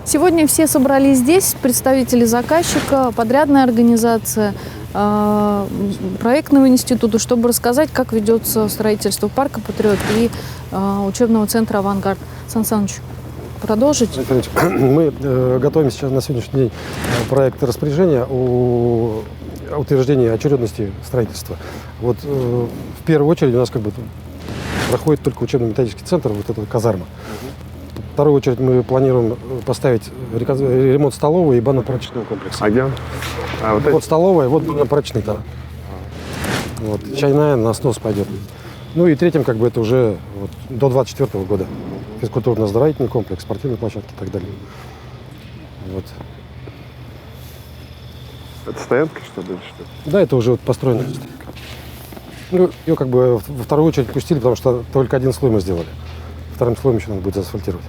Сегодня все собрались здесь, представители заказчика, подрядная организация, проектного института, чтобы рассказать, как ведется строительство парка «Патриот» и учебного центра «Авангард». Сан Саныч, продолжить? Мы готовим сейчас на сегодняшний день проект распоряжения о утверждении очередности строительства. Вот в первую очередь у нас проходит только учебно-методический центр, вот эта казарма. В вторую очередь мы планируем поставить ремонт столовой и банно-прачечного комплекса. А где он? Вот столовая, вот банно-прачечный там. Вот, чайная на снос пойдет. Ну и третьим это уже до 2024 года. Физкультурно-оздоровительный комплекс, спортивные площадки и так далее. Вот. Это стоянка, что ли? Да, это уже построено. Ну, ее во вторую очередь пустили, потому что только один слой мы сделали. Вторым слоем еще надо будет заасфальтировать.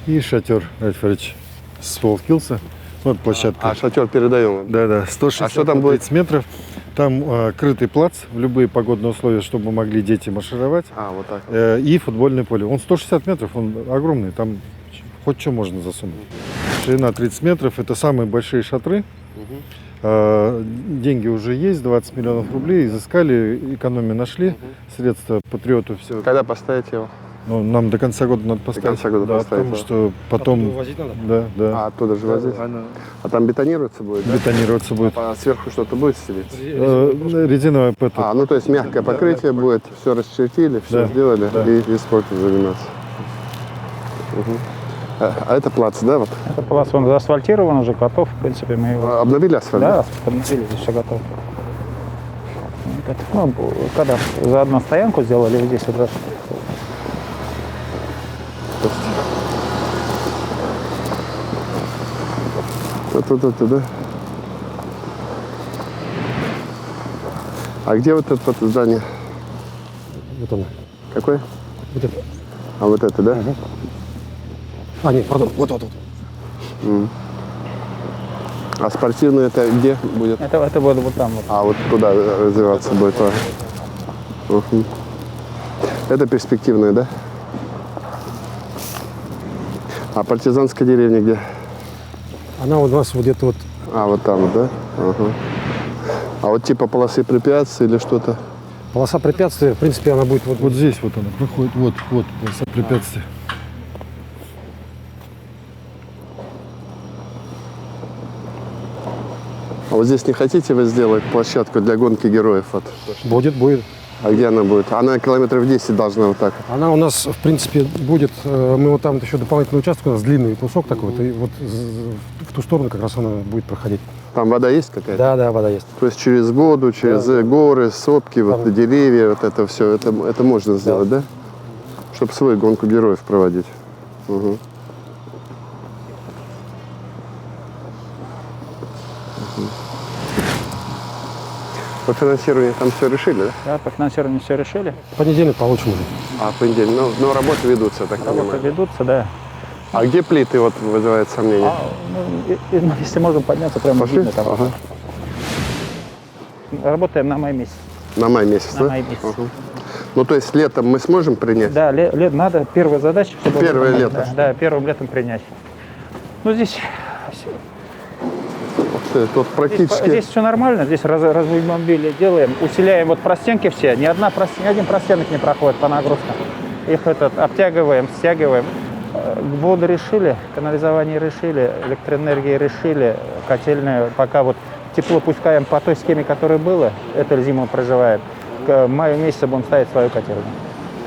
И шатер, Альфредович, сфоткался. Вот площадка. А шатер передаем? Да, 160 А что там будет? 30 метров. Там крытый плац в любые погодные условия, чтобы могли дети маршировать. Вот так. И футбольное поле. Он 160 метров, он огромный, там хоть что можно засунуть. Ширина 30 метров, это самые большие шатры. Деньги уже есть, 20 миллионов рублей, изыскали, экономию нашли, средства Патриоту все. Когда поставить его? Ну, нам до конца года надо поставить. До конца года поставить, потому что потом... Оттуда возить надо? Да. Оттуда же возить? А там бетонироваться будет, да? Бетонироваться будет. А сверху что-то будет стелиться? Резиновое ПТ. То есть мягкое покрытие будет, все расчертили, все сделали и спортом заниматься. А это плац, да? Вот? Это плац, он заасфальтирован уже, готов, в принципе, мы его... Обновили асфальт? Да, обновили, здесь все готово. Ну, когда заодно стоянку сделали, здесь уже... Это, да? А где вот это здание? Вот оно. Какое? Вот это. А вот это, да? Нет, пардон, вот. А спортивный это где будет? Это будет вот там вот. Вот туда развиваться будет. Это перспективное, да? А партизанская деревня где? Она у нас где-то вот... Вот там, да? А вот типа полосы препятствий или что-то? Полоса препятствия, в принципе, она будет Вот здесь вот она проходит, вот полоса препятствий. А вот здесь не хотите вы сделать площадку для гонки героев? Будет. А где она будет? Она километров 10 должна вот так. Она у нас, в принципе, будет... Мы вот там еще дополнительный участок, у нас длинный кусок такой, и вот в ту сторону как раз она будет проходить. Там вода есть какая-то? Да, вода есть. То есть через воду, через горы, сопки, деревья, вот это все, это можно сделать, да? Чтобы свою гонку героев проводить. По финансированию там все решили, да? Да, по финансированию все решили. В понедельник получим уже. В понедельник. Ну, работы ведутся, так Работы понимаю. ведутся, да. А где плиты вызывают сомнения? Если можем подняться, прямо Пошли? видно там. Работаем на май месяц. На май месяц, На май месяц. Ну, то есть летом мы сможем принять? Да, надо, первая задача, чтобы... Первое лето. Да, первым летом принять. Ну, здесь Тут практически... Здесь все нормально, здесь разводимобили делаем, усиляем вот простенки все, ни один простенок не проходит по нагрузкам. Их обтягиваем, стягиваем. Воду решили, канализование решили, электроэнергии решили, котельная, пока вот тепло пускаем по той схеме, которая была, эту зиму проживаем. К маю месяца будем ставить свою котельную.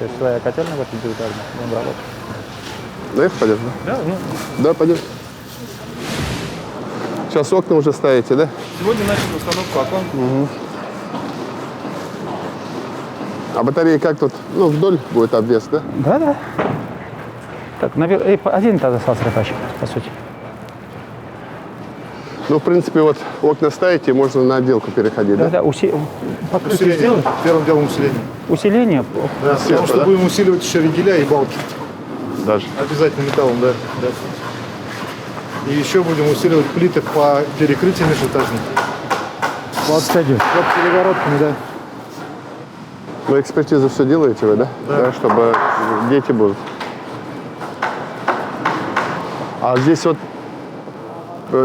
То есть своя котельная вот будет будем работать. Да, их пойдем? Да, Да, пойдем. Сейчас окна уже ставите, да? Сегодня начали установку окон. А батареи как тут? Ну, вдоль будет обвес, да? Да. Так, один тогда остался тачек, по сути. Ну, в принципе, вот окна ставите, можно на отделку переходить, да? Да, Усиление. сделаем. Первым делом усиление. Усиление. Да, потому что будем усиливать еще ригеля и балки. Даже. Обязательно металлом, да. И еще будем усиливать плиты по перекрытию межэтажным. Вот, кстати. Вот перегородками, да. Ну, экспертизу все делаете вы, да? Да. Чтобы дети будут. А здесь вот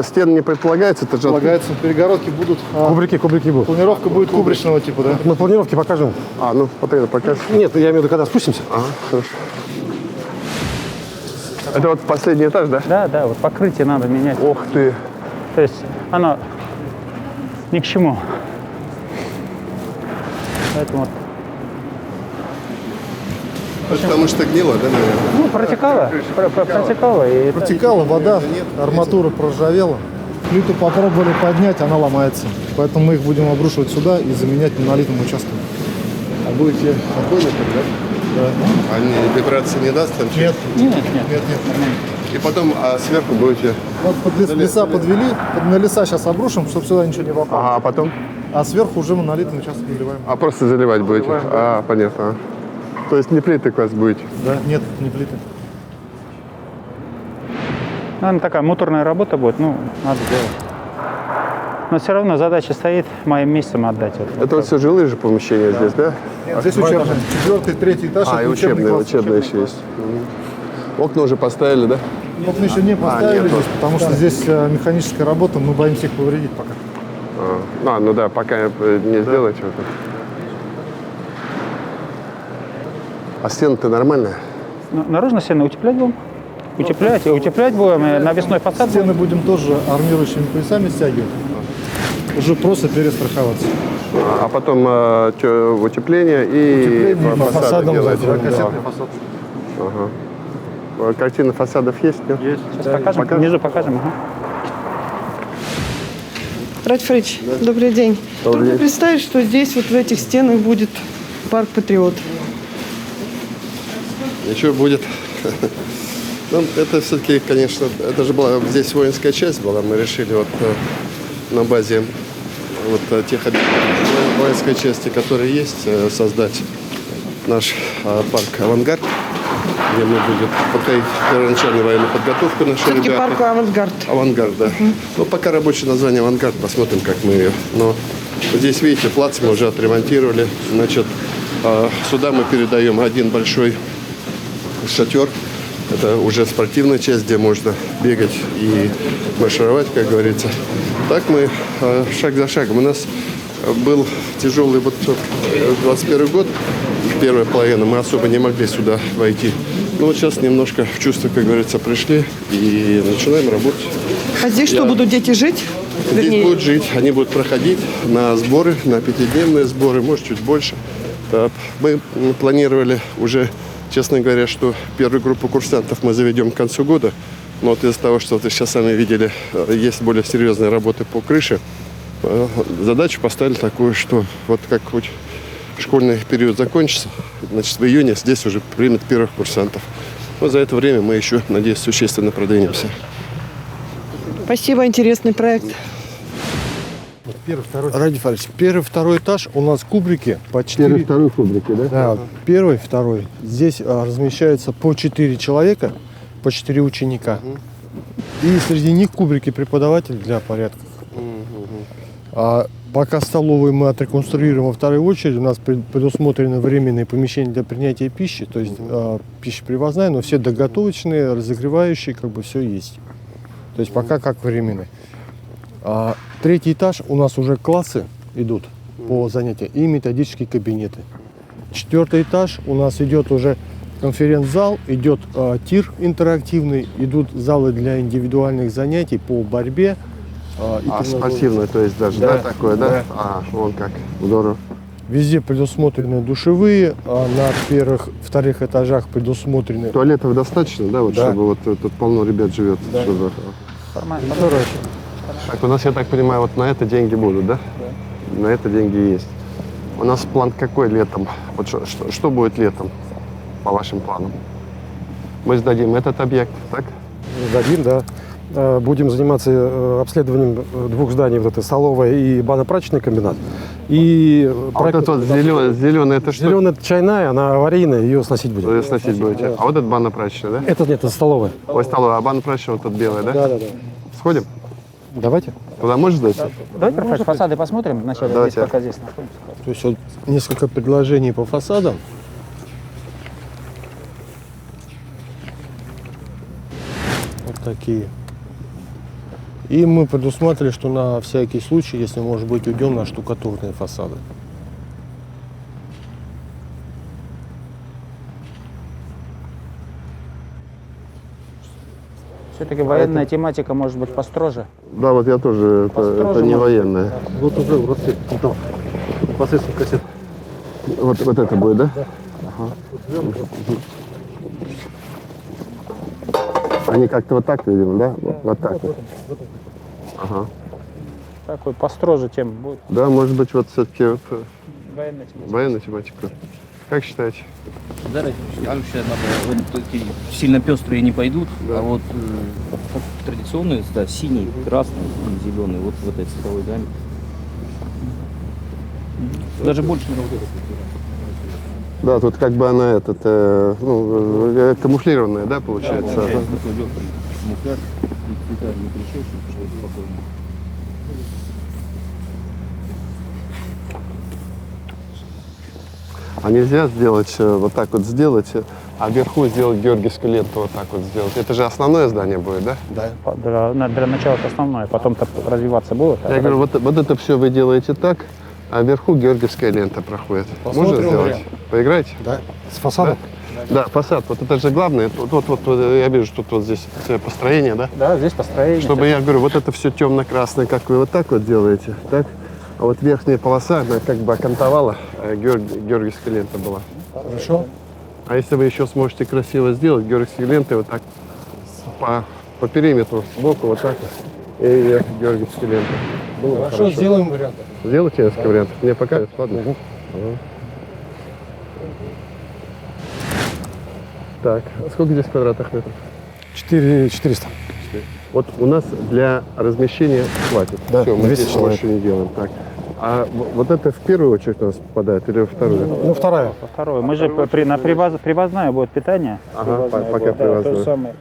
стены не предполагается, это же... Предполагается, перегородки будут. Кубрики будут. Планировка будет кубричного типа, да? На планировке покажем. ну вот это пока. Нет, я имею в виду, когда спустимся. Ага, хорошо. Это вот последний этаж, да? Да, вот покрытие надо менять. Ох ты. То есть оно ни к чему. Поэтому вот. Потому что гнило, да, наверное? Ну, протекало. Протекало. И Протекала вода, арматура проржавела. Плиту попробовали поднять, она ломается. Поэтому мы их будем обрушивать сюда и заменять монолитным участком. А будете спокойно тогда? Да. А вибрации не даст там? Нет, нет. нет. И потом сверху будете... Вот леса подвели, на леса сейчас обрушим, чтобы сюда ничего не попало. Ага, а потом? А сверху уже монолитный участок наливаем. А просто заливать будете? А, понятно. То есть не плиты класть будете? Да, нет, не плиты. наверное, такая муторная работа будет, ну, надо сделать. Но все равно задача стоит моим местом отдать. Вот. Это вот все жилые же помещения здесь, да? Нет, здесь учебные. 4-й, 3-й этаж. А, и это учебные класс. еще есть. Окна уже поставили, да? Окна еще не поставили нет, здесь, потому что здесь механическая работа, мы боимся их повредить пока. Ну да, пока не сделаете. Вот это. А стены-то нормальные? Наружно стены утеплять будем. Утеплять будем, и навесной фасад. Стены будем тоже армирующими поясами стягивать. Уже просто перестраховаться. А потом утепление и Утепление, фасады фасадом делать. да, кассетный фасад. Ага. Картины фасадов есть? Нет? Есть. Сейчас покажем, внизу покажем. Ага. Рад Фрич, добрый день. Добрый день. Представить, что здесь вот в этих стенах будет парк «Патриот». Ничего будет. Ну, это все-таки, конечно, это же была здесь воинская часть была. Мы решили вот на базе вот тех воинской части, которые есть, создать наш парк «Авангард», где мы будем проходить первоначальную военную подготовку наши Все-таки ребята. парку «Авангард». «Авангард», да. Ну, пока рабочее название «Авангард», посмотрим, как мы ее. Но здесь, видите, плац мы уже отремонтировали. Значит, сюда мы передаем один большой шатер. Это уже спортивная часть, где можно бегать и маршировать, как говорится. Так мы шаг за шагом. У нас был тяжелый вот 21 год, первая половина, мы особо не могли сюда войти. Но вот сейчас немножко в чувство, как говорится, пришли и начинаем работать. А здесь что, будут дети жить? Здесь Вернее, будут жить, они будут проходить на сборы, на пятидневные сборы, может, чуть больше. Мы планировали уже, честно говоря, что первую группу курсантов мы заведем к концу года. Но вот из-за того, что вы сейчас сами видели, есть более серьезные работы по крыше, задачу поставили такую, что вот как хоть школьный период закончится, значит, в июне здесь уже примут первых курсантов. Но за это время мы еще, надеюсь, существенно продвинемся. спасибо, интересный проект. Ради Фарис, первый, второй этаж у нас кубрики по 4. второй кубрики, да? Да, первый, второй. Здесь размещаются по 4 человека, по 4 ученика. И среди них кубрики преподаватель для порядка. А пока столовую мы отреконструируем во второй очереди, у нас предусмотрены временные помещения для принятия пищи, то есть пища привозная, но все доготовочные, разогревающие, как бы все есть. То есть пока как временные. Третий этаж у нас уже классы идут по занятиям и методические кабинеты. Четвертый этаж у нас идет уже конференц-зал, идет тир интерактивный, идут залы для индивидуальных занятий по борьбе. Спортивное, то есть даже, да, такое, да? Вон как, здорово. Везде предусмотрены душевые, на первых, вторых этажах предусмотрены. Туалетов достаточно, да, вот, Да. чтобы вот тут полно ребят живет. Да. Чтобы... Нормально. Так, у нас, я так понимаю, вот на это деньги будут, да? На это деньги есть. У нас план какой летом? Вот что будет летом, по вашим планам? Мы сдадим этот объект, так? Дадим, да. Будем заниматься обследованием двух зданий, вот это столовая и банно-прачечный комбинат. И А вот это вот зеленый, это что? зеленая чайная, она аварийная, ее сносить будем. Вы сносить будете. А вот это банно-прачечная, да? Это нет, это столовая. Ой, столовая, а банно-прачечная вот тут белая, да? Да. Сходим? Давайте. Туда можешь сдать? Давайте профессор, фасады посмотрим вначале, Давайте. здесь, пока здесь находимся. То есть вот несколько предложений по фасадам. Вот такие. И мы предусматривали, что на всякий случай, если может быть, уйдем на штукатурные фасады. Все-таки военная тематика может быть построже. Да, вот я тоже, это не военное. Вот уже в России, там, посредством кассет. Вот это будет, да? Ага. Они как-то вот так, видимо, да? Вот так вот. Ага. Такой построже тем будет. Да, может быть, вот все-таки вот Военная тематика. военная тематика. Как считаете? Да, вообще надо, такие сильно пестрые не пойдут, Да. а вот традиционные, да, синий, красный и зеленый, вот в этой цветовой гамме. Даже больше, наверное, вот это. Да, тут как бы она камуфлированная, да, получается? Такой легкий камуфляж, и цвета не кричащие, чтобы спокойно. А нельзя сделать вот так вот сделать, а вверху сделать георгиевскую ленту вот так вот сделать? Это же основное здание будет, да? Да. Для начала это основное, потом-то развиваться будет. Я говорю, вот это все вы делаете так, а вверху георгиевская лента проходит. Можно Посмотрим сделать? вариант. Поиграете? Да? С фасада? Да, фасад. Вот это же главное. Вот я вижу, тут вот здесь построение, да? Да, здесь построение. Чтобы, я говорю, вот это все темно-красное, как вы вот так вот делаете, так? А вот верхняя полоса, она как бы окантовала, георгиевская лента была. Хорошо. А если вы еще сможете красиво сделать, георгиевские ленты вот так по периметру, сбоку вот так вот, и георгиевские ленты. Было бы Хорошо, сделаем вариант. Сделайте несколько вариантов. Мне покажут, ладно? Ага. Так, а сколько здесь квадратных метров? 400. Вот у нас для размещения хватит. Да, Все, мы 200 здесь человек. больше не делаем. Так. А вот это в первую очередь у нас попадает или во вторую? Ну, вторая. Второе. Мы же привозное будет питание. Ага, пока будет, да, то привозное. же самое.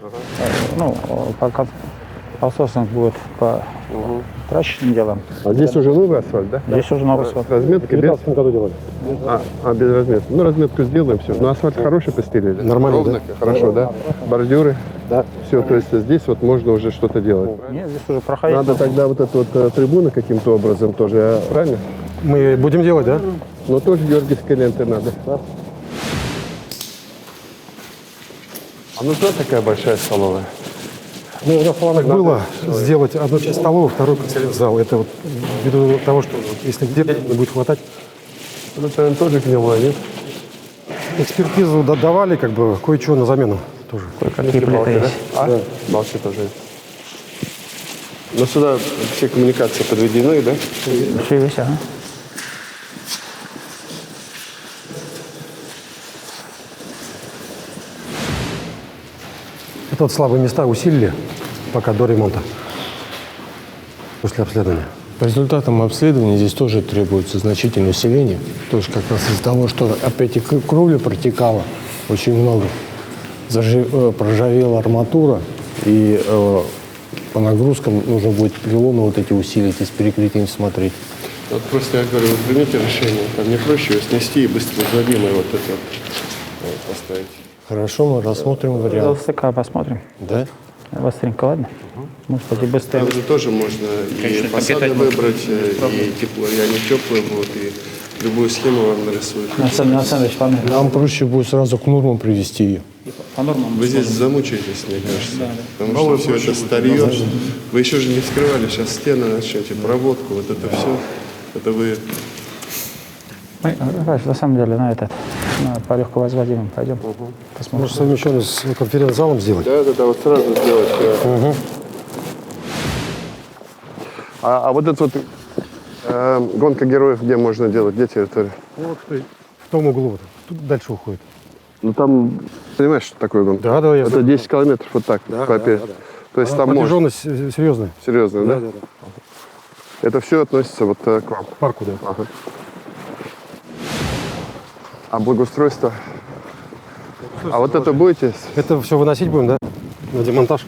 Ну, пока колсовсинг будет по трачечным делам. А здесь уже новый асфальт, да? Здесь уже новый асфальт. С разметкой без? году делали. Без разметки. Ну, разметку сделаем, все. Но асфальт хороший постелили? Нормально, Ровно, хорошо, да? Бордюры? Да. Все, то есть здесь вот можно уже что-то делать. Нет, здесь уже проходить. Надо тогда вот эту вот трибуну каким-то образом тоже, правильно? Мы будем делать, да? Но тоже георгиевской ленты надо. А нужна такая большая столовая? Ну, у нас в планах было сделать одну часть столовой, второй конференц-зал. Это вот ввиду того, что если где-то будет хватать. Ну, это тоже гнилое, нет? Экспертизу давали, как бы, кое-что на замену тоже. Какие плиты есть. Да, балки тоже есть. Но сюда все коммуникации подведены, да? Все есть, ага. Это вот слабые места усилили пока до ремонта, после обследования. По результатам обследования здесь тоже требуется значительное усиление. Тоже как раз из-за того, что опять и кровля протекала очень много. Проржавела арматура, и по нагрузкам нужно будет пилоны вот эти усилить и с перекрытием смотреть. Вот просто я говорю, вот примите решение. Там мне проще его снести и быстро заводимое вот это вот поставить. Хорошо, мы рассмотрим вариант. СК посмотрим. Да? Быстренько, ладно? Может быть, и быстрее. Там же тоже можно и фасады выбрать, и тепло, и они теплые будут, и любую схему вам нарисуют. Александр панель. Нам проще будет сразу к нормам привести ее. По нормам. Вы здесь замучаетесь, мне кажется. Потому что все это старье. Вы еще же не вскрывали, сейчас стены начнете, проводку, вот это все. Это вы... Мы, на самом деле, по легковозводимым пойдем. Посмотрим. Может, совмещенно с конференц-залом сделать? Да, вот сразу сделать. А вот это вот гонка героев, где можно делать, где территория? Вот в том углу, вот. Тут дальше уходит. Ну там, понимаешь, что такое гонка? Да, я Это 10 километров вот так. Да. То есть там можно... Протяженность серьезная. Серьезно, да? Это все относится вот к вам? К парку, да. Ага. А благоустройство? А вот это будете? Это все выносить будем, да? На демонтаж.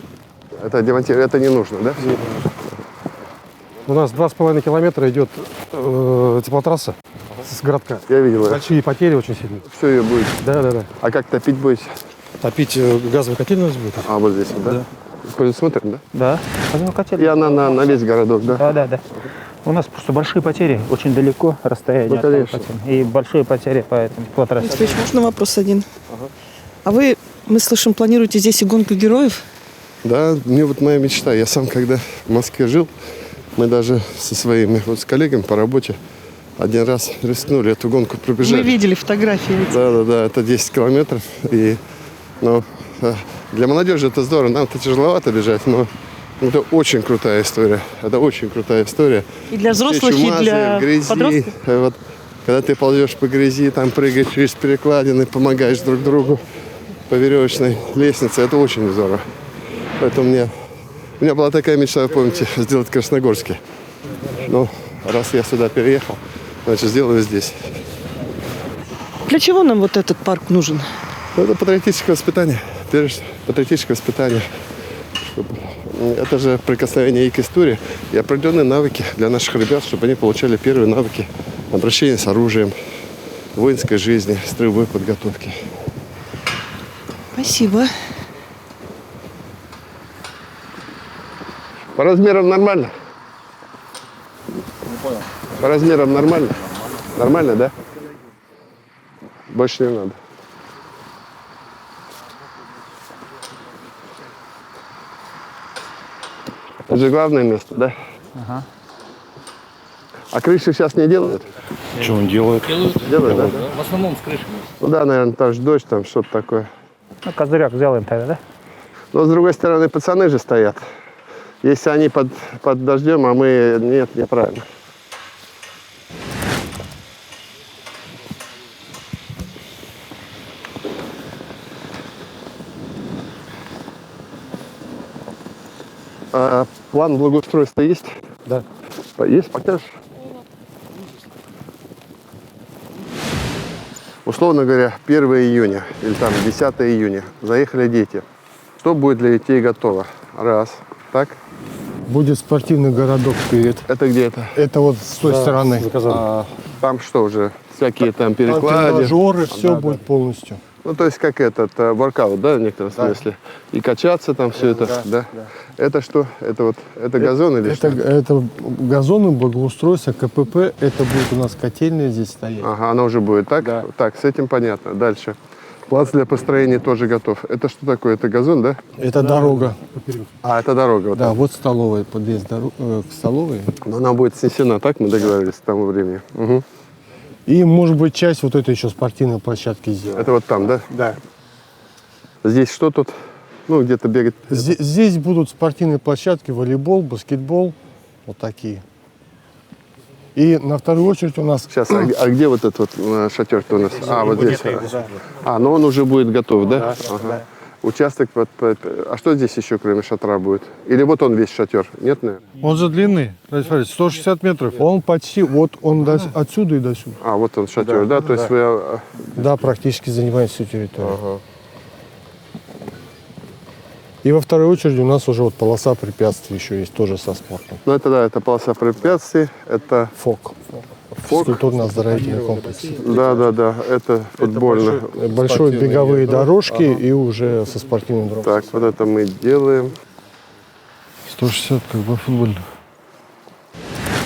Это демонтировать, это не нужно, да? У нас 2,5 километра идет теплотрасса с городка. Я видел ее. Большие потери очень сильные. Все ее будет. Да. А как топить будете? Топить газовый котельную будет. А вот здесь вот, да? Ходим, смотрим, да? Да. Пойдем катили. И она на весь городок, да? Да. У нас просто большие потери, очень далеко расстояние. Ну, от конечно. Алпатина. И большие потери по трассе. Алексей, можно вопрос один? А вы, мы слышим, планируете здесь и гонку героев? Да, мне вот моя мечта. Я сам, когда в Москве жил, мы даже со своими с коллегами по работе один раз рискнули эту гонку пробежать. Мы видели фотографии. Да, это 10 километров. И, для молодежи это здорово. Нам это тяжеловато бежать, но это очень крутая история. Это очень крутая история. И для взрослых, Все и чумазые, для в грязи. подростков? Вот, когда ты ползешь по грязи, там прыгаешь через перекладины, помогаешь друг другу по веревочной лестнице, это очень здорово. Поэтому у меня была такая мечта, вы помните, сделать Красногорске. Но раз я сюда переехал, значит, сделаю здесь. Для чего нам вот этот парк нужен? Это патриотическое воспитание. Прежде всего, патриотическое воспитание. Это же прикосновение и к истории, и определенные навыки для наших ребят, чтобы они получали первые навыки обращения с оружием, воинской жизни, строевой подготовки. Спасибо. По размерам нормально? Не понял. По размерам нормально? Нормально, да? Больше не надо. Это же главное место, да? Ага. А крыши сейчас не делают? Что он делает? Делают, да? В основном с крышами. Ну да, наверное, там же дождь, там что-то такое. Ну, козырек сделаем тогда, да? Но с другой стороны, пацаны же стоят. Если они под дождем, а мы нет, неправильно. А план благоустройства есть? Да. Есть, покажешь? Условно говоря, 1 июня или там 10 июня заехали дети. Что будет для детей готово? Раз. Так? Будет спортивный городок вперед. Это где это? Это вот с той стороны. А, там что уже? Всякие там Там перекладины. тренажеры, все будет полностью. Ну, то есть как этот воркаут, да, в некотором смысле. И качаться там все это, да? Это что? Это газон или что? Это газоны, благоустройство, КПП. Это будет у нас котельная здесь стоять. Ага, она уже будет, так? Да. Так, с этим понятно. Дальше. Плац для построения тоже готов. Это что такое? Это газон, да? Это дорога. А, это дорога. Вот Да, так. вот столовая, подъезд к столовой. Но она будет снесена, так мы договорились к тому времени? Угу. И, может быть, часть вот этой еще спортивной площадки сделать. Это вот там, да? Да. Здесь что тут? Ну, где-то бегать. Здесь будут спортивные площадки, волейбол, баскетбол, вот такие. И на вторую очередь у нас... Сейчас, а где вот этот вот шатер-то у нас? А, вот здесь. А, ну он уже будет готов, да? Ага. Участок, а что здесь еще, кроме шатра, будет? Или вот он весь шатер? Нет, наверное? Он же длинный, 160 метров. Он почти, вот он отсюда и до сюда. А, вот он шатер, да? То есть вы... Да, практически занимает всю территорию. И во второй очереди у нас уже вот полоса препятствий еще есть, тоже со спортом. Ну, это да, это полоса препятствий, это... ФОК. Физкультурно-оздоровительный комплекс. Да, это футбольно. Большие беговые дорожки и уже со спортивным дромом. Так, вот это мы делаем. 160 как бы футбольно.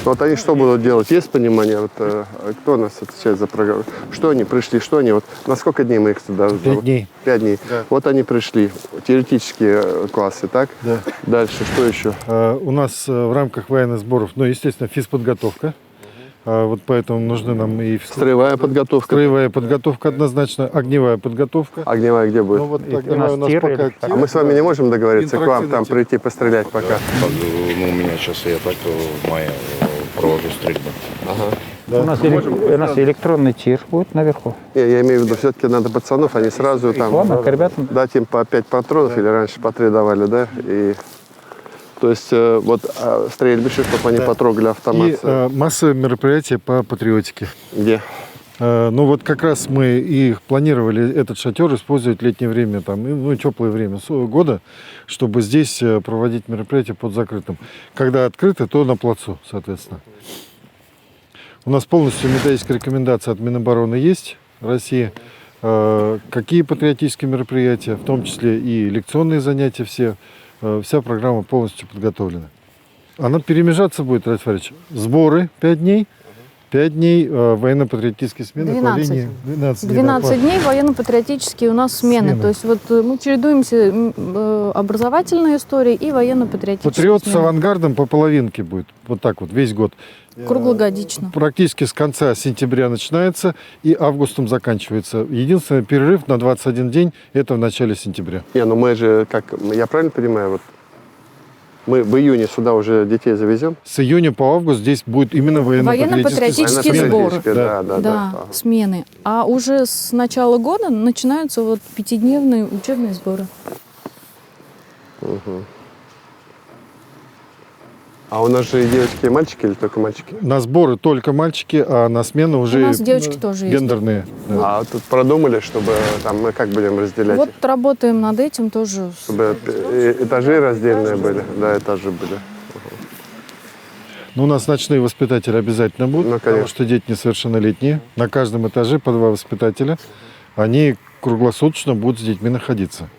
Вот они что будут делать? Есть понимание? Вот, кто у нас отвечает за программу? Что они пришли? Что они? Вот на сколько дней мы их сюда? 5 дней. 5 дней. Да. Вот они пришли. Теоретические классы, так? Да. Дальше что еще? У нас в рамках военных сборов, ну, естественно, физподготовка. Вот поэтому нужны нам и Строевая подготовка. строевая подготовка однозначно, огневая подготовка. Огневая где будет? Ну, вот у огневая у нас нас пока тир или- А мы с вами не можем договориться к вам там Интерактивный прийти пострелять пока? Ну, у меня сейчас я так моя провожу стрельбу. У нас электронный тир будет наверху. Не, я имею в виду, все-таки надо пацанов, они сразу там Ладно, к ребятам. дать им по 5 патронов, или раньше по 3 давали, да? И, то есть вот стрельбище, чтобы они потрогали автомат. И массовые мероприятия по патриотике. Где? Ну вот как раз мы и планировали этот шатер использовать в летнее время, там, ну, теплое время года, чтобы здесь проводить мероприятия под закрытым. Когда открыто, то на плацу, соответственно. У нас полностью методическая рекомендация от Минобороны есть России. Какие патриотические мероприятия, в том числе и лекционные занятия все, вся программа полностью подготовлена. Она перемежаться будет, Раиса Фаридович. Сборы 5 дней, 5 дней военно-патриотические смены. 12. по линии 12 дней военно-патриотические у нас смены. То есть вот мы чередуемся образовательная история и военно-патриотические Патриот с смены. авангардом по половинке будет. Вот так вот, весь год. Круглогодично. Практически с конца сентября начинается и августом заканчивается. Единственный перерыв на 21 день – это в начале сентября. Не, ну мы же, как, я правильно понимаю, вот мы в июне сюда уже детей завезем? С июня по август здесь будет именно Военно-патриотические сборы. Да. Смены. А уже с начала года начинаются вот 5-дневные учебные сборы. Угу. А у нас же и девочки, и мальчики, или только мальчики? На сборы только мальчики, а на смену уже У нас девочки тоже есть. гендерные. Да. А тут продумали, чтобы там мы как будем разделять? Вот работаем над этим тоже. Чтобы этажи раздельные были? Да, этажи были. Но у нас ночные воспитатели обязательно будут, потому что дети несовершеннолетние. На каждом этаже по 2 воспитателя. Они круглосуточно будут с детьми находиться.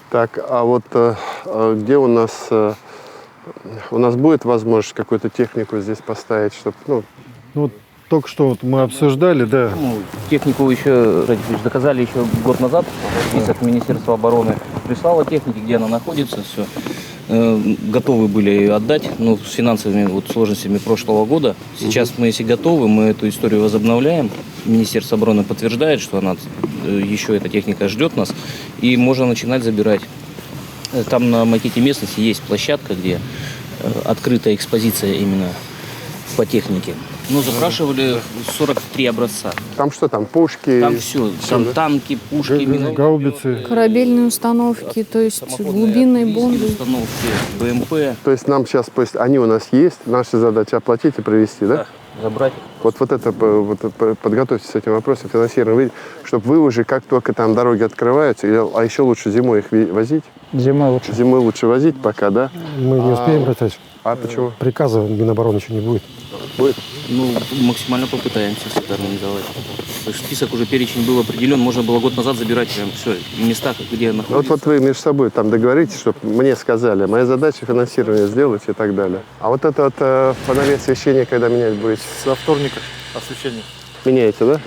Так, а вот где у нас будет возможность какую-то технику здесь поставить, чтобы, Ну, только что вот мы обсуждали, да. Ну, технику еще, Радик, заказали еще год назад. Список Министерства обороны прислало техники, где она находится, все. Готовы были ее отдать, но с финансовыми сложностями прошлого года. Сейчас мы, если готовы, мы эту историю возобновляем. Министерство обороны подтверждает, что она еще эта техника ждет нас, и можно начинать забирать. Там на макете местности есть площадка, где открытая экспозиция именно по технике. Ну, запрашивали 43 образца. Там что, там пушки? Там все. Там танки, пушки, гаубицы. Корабельные установки, то есть глубинные бомбы. Установки, БМП. То есть нам сейчас, они у нас есть, наша задача оплатить и привезти, да? Забрать. Вот это, подготовьтесь с этим вопросом финансирования, чтобы вы уже, как только там дороги открываются, а еще лучше зимой их возить? Зимой лучше. Зимой лучше возить пока, да? Мы не успеем, Ратач. А почему? Приказа Минобороны еще не будет. Будет? Ну, максимально попытаемся это организовать. То есть список уже, перечень был определен, можно было год назад забирать прям все, места, где находится. Вот вы между собой там договоритесь, чтобы мне сказали, моя задача финансирование сделать и так далее. А вот это вот фонари освещения, когда менять будете? Со вторника освещение. Меняете, да?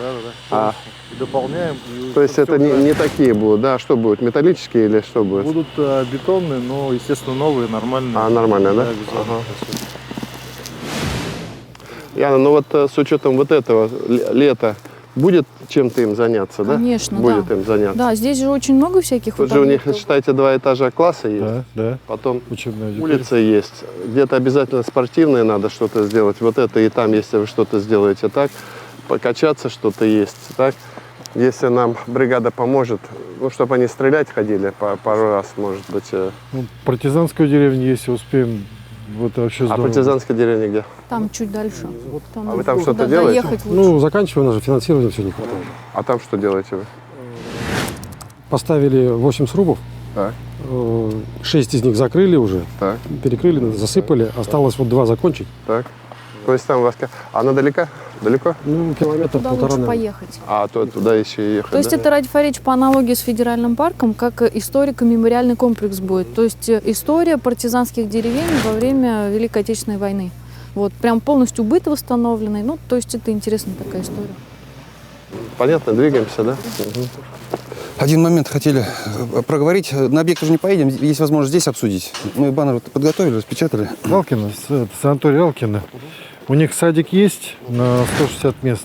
Да. И дополняем. То есть это не такие будут, да? Что будут, металлические или что будет? Будут бетонные, но, естественно, новые, нормальные. А, нормально, да? Ага. Яна, ну вот с учетом вот этого лета, будет чем-то им заняться, да? Конечно, будет да. им заняться. Да, здесь же очень много всяких Тут же у них, объектов. считайте, 2 этажа класса есть. Да. Потом Учебная улица есть. Где-то обязательно спортивное надо что-то сделать. Вот это и там, если вы что-то сделаете так, покачаться что-то есть, так. Если нам бригада поможет, ну, чтобы они стрелять ходили пару раз, может быть. Ну, партизанскую деревню, если успеем, вот вообще здорово. А партизанская деревня где? Там чуть дальше. Там А вы там что-то туда делаете? доехать лучше. Ну, заканчиваем, у нас же финансирование все не хватает. А там что делаете вы? Поставили 8 срубов. Так. 6 из них закрыли уже. Так. Перекрыли, засыпали. Осталось вот 2 закончить. Так. То есть там у вас... А она далеко? Далеко? Ну, километр Туда полтора, лучше наверное. поехать. А то туда еще и ехать, То есть да? это, Радик Фаридович, по аналогии с федеральным парком, как историко-мемориальный комплекс будет. То есть история партизанских деревень во время Великой Отечественной войны. Вот, прям полностью быт восстановленный. Ну, то есть это интересная такая история. Понятно, двигаемся, да? Один момент хотели проговорить. На объект уже не поедем, есть возможность здесь обсудить. Мы баннер подготовили, распечатали. Алкина, санаторий Алкина. У них садик есть на 160 мест.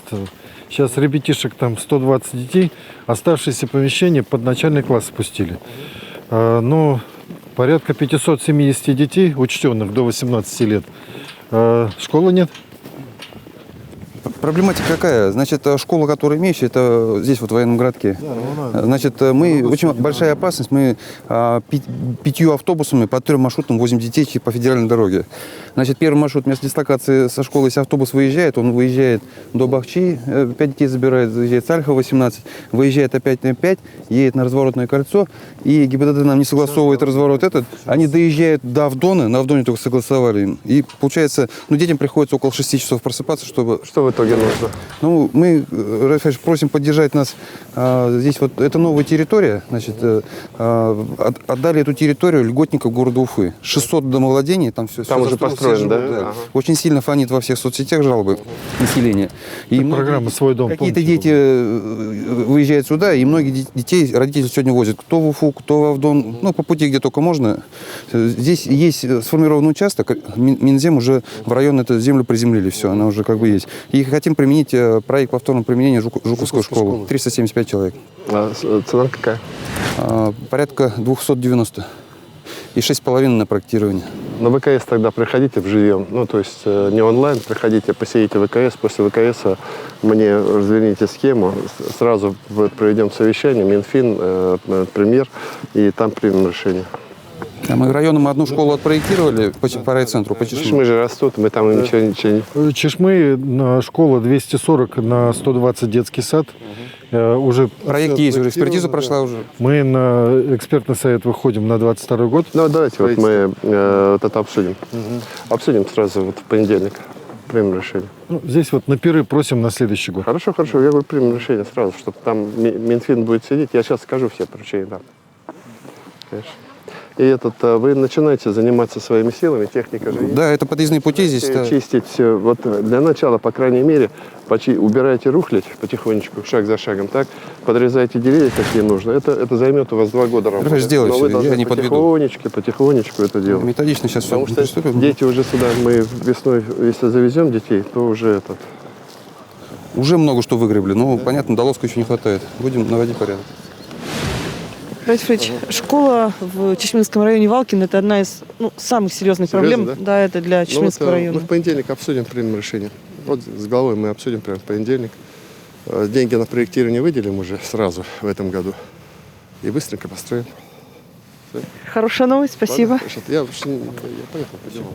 Сейчас ребятишек там 120 детей. Оставшиеся помещения под начальный класс спустили. Но порядка 570 детей, учтенных до 18 лет. Школы нет. Проблематика какая? Значит, школа, которая имеющая, это здесь вот в военном городке. Значит, мы очень большая опасность. Мы 5 автобусами по 3 маршрутам возим детей по федеральной дороге. Значит, первый маршрут вместо дислокации со школы, если автобус выезжает, он выезжает до Бахчи, 5 детей забирает, заезжает с Альхова 18, выезжает опять на 5, едет на разворотное кольцо, и ГИБДД нам не согласовывает разворот этот. Они доезжают до Авдона, на Авдоне только согласовали им. И получается, детям приходится около 6 часов просыпаться, чтобы... Что в итоге деньги нужно. Ну, мы, Рафаэль, просим поддержать нас. Здесь вот это новая территория. Значит, отдали эту территорию льготников города Уфы. 600 домовладений, там все. Там уже построено, да? Ага. Очень сильно фонит во всех соцсетях жалобы населения. И программа «Свой дом». Какие-то дети выезжают сюда, и многие детей родители сегодня возят. Кто в Уфу, кто в Авдон, ну, по пути, где только можно. Здесь есть сформированный участок. Минзем уже в район эту землю приземлили, все, она уже как бы есть. И хотим применить проект повторного применения Жуковской школы. 375 человек. А цена какая? Порядка 290. И 6,5 на проектирование. На ВКС тогда приходите вживьем, ну, то есть не онлайн, приходите, посеете ВКС, после ВКС мне разверните схему, сразу проведем совещание, Минфин, премьер, и там примем решение. А мы районом одну школу отпроектировали по райцентру, по Чешме. Чешмы же растут, мы там ничего не... Чешмы, школа 240 на 120 детский сад. Уже проект есть, уже экспертиза прошла уже. Мы на экспертный совет выходим на 22 год. Ну, давайте вот мы вот это обсудим. Обсудим сразу вот в понедельник. Примем решение. Ну, здесь вот на пиры просим на следующий год. Хорошо, хорошо. Я говорю, примем решение сразу, чтобы там Минфин будет сидеть. Я сейчас скажу все поручения. Да. Конечно. И вы начинаете заниматься своими силами, техника же есть. Да, это подъездные пути здесь. Чистить все. Вот для начала, по крайней мере, убирайте рухлядь потихонечку, шаг за шагом, так, подрезайте деревья, какие нужно. Это займет у вас 2 года работы. Сделайте, но вы должны я не потихонечку это делать. Методично сейчас Потому все что приступим. дети уже сюда, мы весной, если завезем детей, то уже Уже много что выгребли, но, понятно, до лоска еще не хватает. Будем наводить порядок. Рафаэль, школа в Чешминском районе Валкин – это одна из самых серьезных проблем. Да? Да, это для Чешминского района. Мы в понедельник обсудим, примем решение. Вот с головой мы обсудим прямо в понедельник. Деньги на проектирование выделим уже сразу в этом году. И быстренько построим. Хорошая новость, спасибо. Я понял, почему.